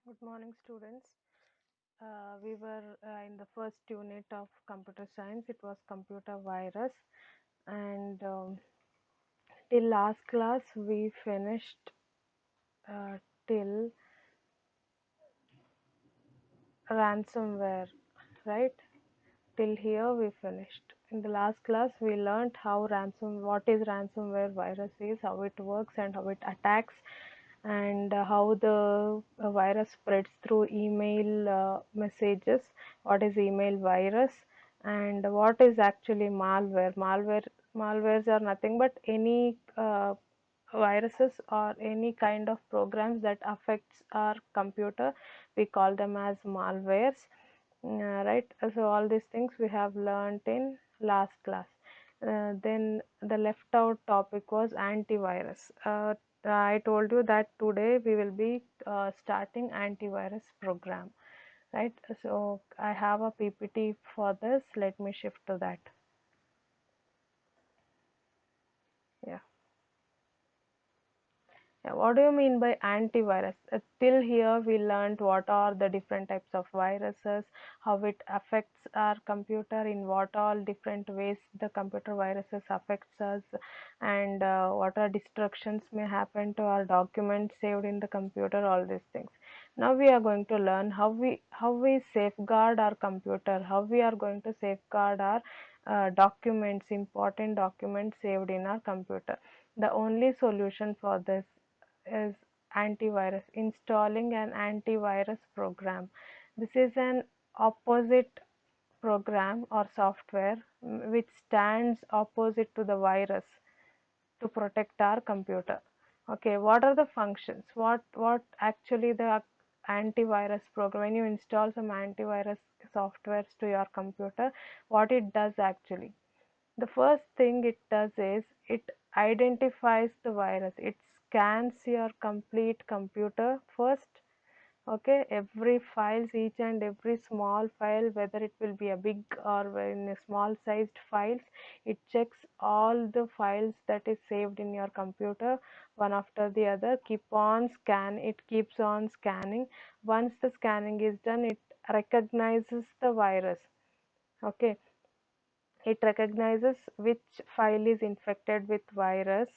Good morning, students. We were in the first unit of computer science. It was computer virus, and till last class we finished till ransomware, right? Till here we finished. In the last class, we learned what is ransomware virus is, how it works, and how it attacks, and how the virus spreads through email messages. What is email virus, and what is actually malware? Malwares are nothing but any viruses or any kind of programs that affects our computer. We call them as malwares. Right, so all these things we have learned in last class. Then the left out topic was antivirus. I told you that today we will be starting antivirus program, right? So I have a PPT for this. Let me shift to that. Yeah. Yeah, what do you mean by antivirus? Till here we learned what are the different types of viruses, how it affects our computer, in what all different ways the computer viruses affects us, and what are destructions may happen to our documents saved in the computer, all these things. Now we are going to learn how we safeguard our computer, how we are going to safeguard our documents, important documents saved in our computer. The only solution for this is antivirus, installing an antivirus program. This is an opposite program or software which stands opposite to the virus to protect our computer. Okay, what are the functions? What actually the antivirus program, when you install some antivirus softwares to your computer, what it does actually? The first thing it does is it identifies the virus. It scans your complete computer first. Okay, every files, each and every small file, whether it will be a big or in a small sized files, it checks all the files that is saved in your computer one after the other. It keeps on scanning. Once the scanning is done, it recognizes the virus. Okay, it recognizes which file is infected with virus.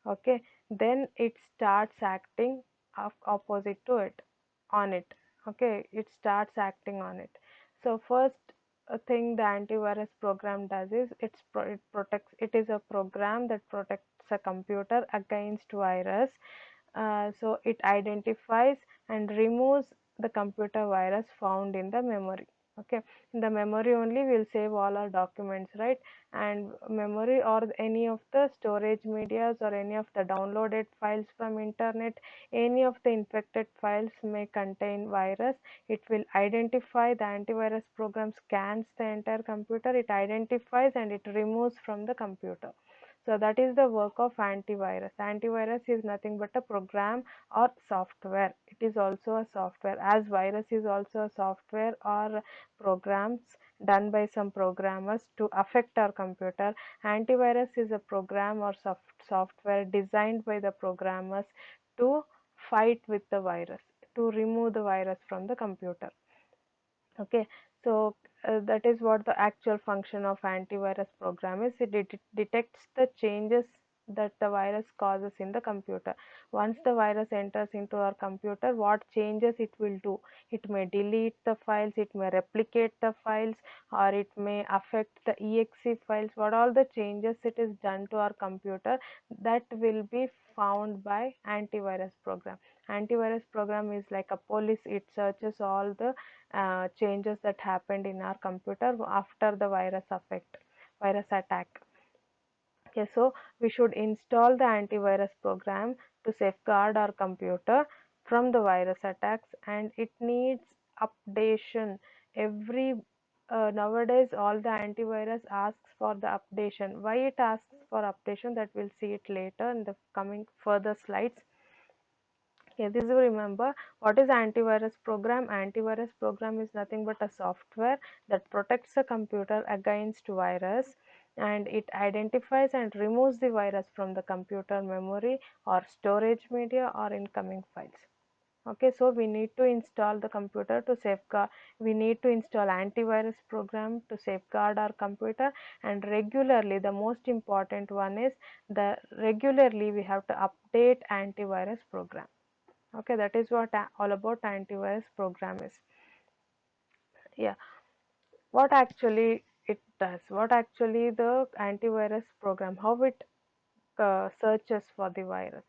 Okay, then it starts acting opposite to it, on it. Okay, it starts acting on it. So first thing the antivirus program does is it is a program that protects a computer against virus. So it identifies and removes the computer virus found in the memory. Okay, in the memory only we'll save all our documents, right? And memory or any of the storage medias or any of the downloaded files from internet, any of the infected files may contain virus. It will identify, the antivirus program scans the entire computer, it identifies and it removes from the computer. So that is the work of antivirus. Antivirus is nothing but a program or software. It is also a software, as virus is also a software or programs done by some programmers to affect our computer. Antivirus is a program or software designed by the programmers to fight with the virus, to remove the virus from the computer. Okay, so that is what the actual function of antivirus program is. It detects the changes that the virus causes in the computer. Once the virus enters into our computer, what changes it will do? It may delete the files, it may replicate the files, or it may affect the exe files. What all the changes it is done to our computer, that will be found by antivirus program. Antivirus program is like a police. It searches all the changes that happened in our computer after the virus attack. Okay, so we should install the antivirus program to safeguard our computer from the virus attacks, and it needs updation every nowadays. All the antivirus asks for the updation. Why it asks for updation, that we'll see it later in the coming further slides. Okay, this you remember what is antivirus program. Antivirus program is nothing but a software that protects the computer against virus, and it identifies and removes the virus from the computer memory or storage media or incoming files. Okay, so we need to install the computer to safeguard, we need to install antivirus program to safeguard our computer, and regularly, the most important one is the regularly we have to update antivirus program. Okay, that is what all about antivirus program is. Yeah, what actually it does, what actually the antivirus program, how it searches for the virus.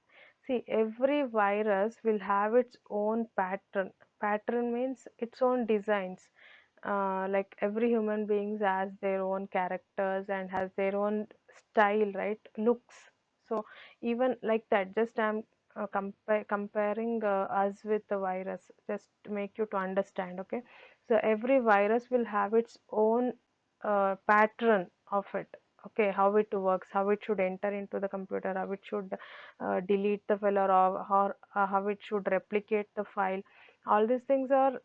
See, every virus will have its own pattern. Pattern means its own designs. Like every human beings has their own characters and has their own style, right? Looks. So even like that, just I'm comparing us with the virus, just to make you to understand. Okay, so every virus will have its own pattern of it. Okay, how it works, how it should enter into the computer, how it should delete the file, or how it should replicate the file. All these things are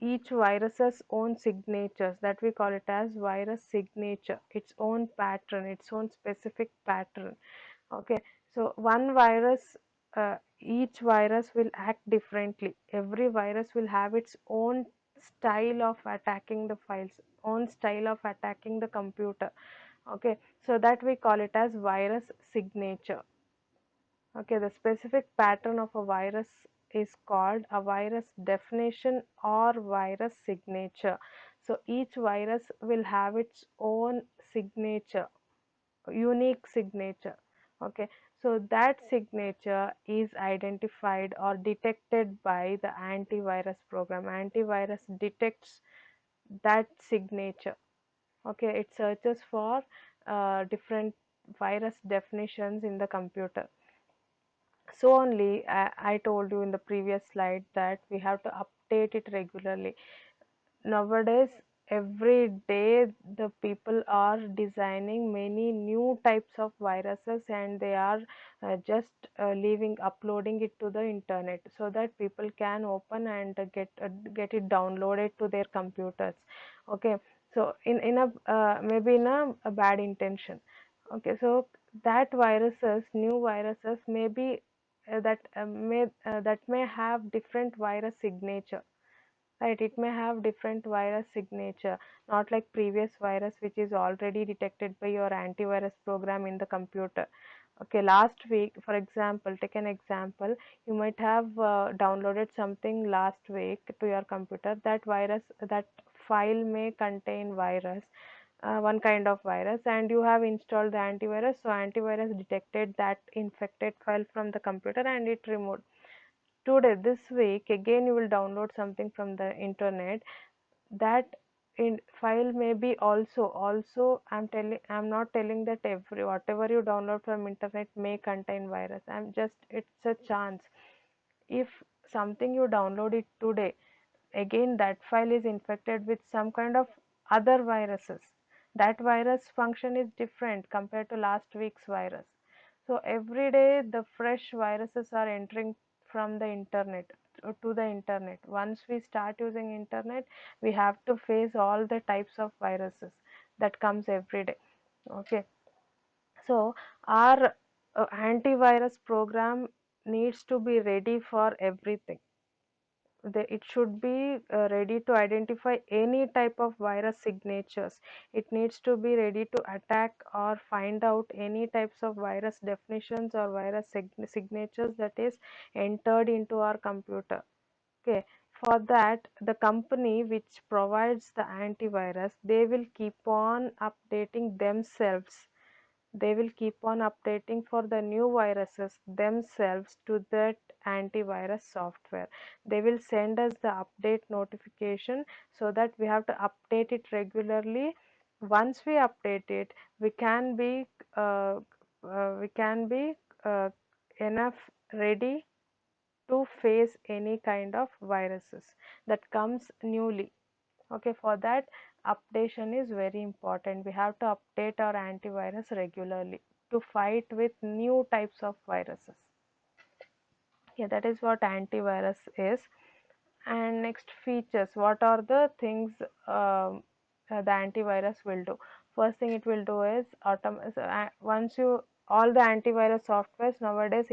each virus's own signatures, that we call it as virus signature, its own pattern, its own specific pattern. Okay, so one virus, each virus will act differently. Every virus will have its own style of attacking the files, own style of attacking the computer. Okay, so that we call it as virus signature. Okay, the specific pattern of a virus is called a virus definition or virus signature. So each virus will have its own signature, unique signature. Okay, so that signature is identified or detected by the antivirus program. Antivirus detects that signature. Okay, it searches for different virus definitions in the computer. So only I told you in the previous slide that we have to update it regularly. Nowadays, every day the people are designing many new types of viruses, and they are just leaving uploading it to the internet so that people can open and get it downloaded to their computers. Okay, so in a maybe in a bad intention. Okay, so that viruses, new viruses may be that may have different virus signature. Right, it may have different virus signature, not like previous virus which is already detected by your antivirus program in the computer. Okay, last week, for example, take an example, you might have downloaded something last week to your computer. That virus, that file may contain virus, one kind of virus, and you have installed the antivirus. So antivirus detected that infected file from the computer and it removed. Today, this week, again you will download something from the internet. That in file may be also I'm not telling that every whatever you download from internet may contain virus. I'm just, it's a chance. If something you download it today, again that file is infected with some kind of other viruses, that virus function is different compared to last week's virus. So every day the fresh viruses are entering from the internet to the internet. Once we start using internet, we have to face all the types of viruses that comes every day. Okay, so our antivirus program needs to be ready for everything. It should be ready to identify any type of virus signatures. It needs to be ready to attack or find out any types of virus definitions or virus signatures that is entered into our computer. Okay, for that, the company which provides the antivirus, they will keep on updating themselves. They will keep on updating for the new viruses themselves to that antivirus software. They will send us the update notification, so that we have to update it regularly. Once we update it, we can be uh, we can be uh, enough ready to face any kind of viruses that comes newly. Okay, for that, updation is very important. We have to update our antivirus regularly to fight with new types of viruses. Yeah, that is what antivirus is. And next, features. What are the things the antivirus will do? First thing it will do is once you, all the antivirus softwares nowadays,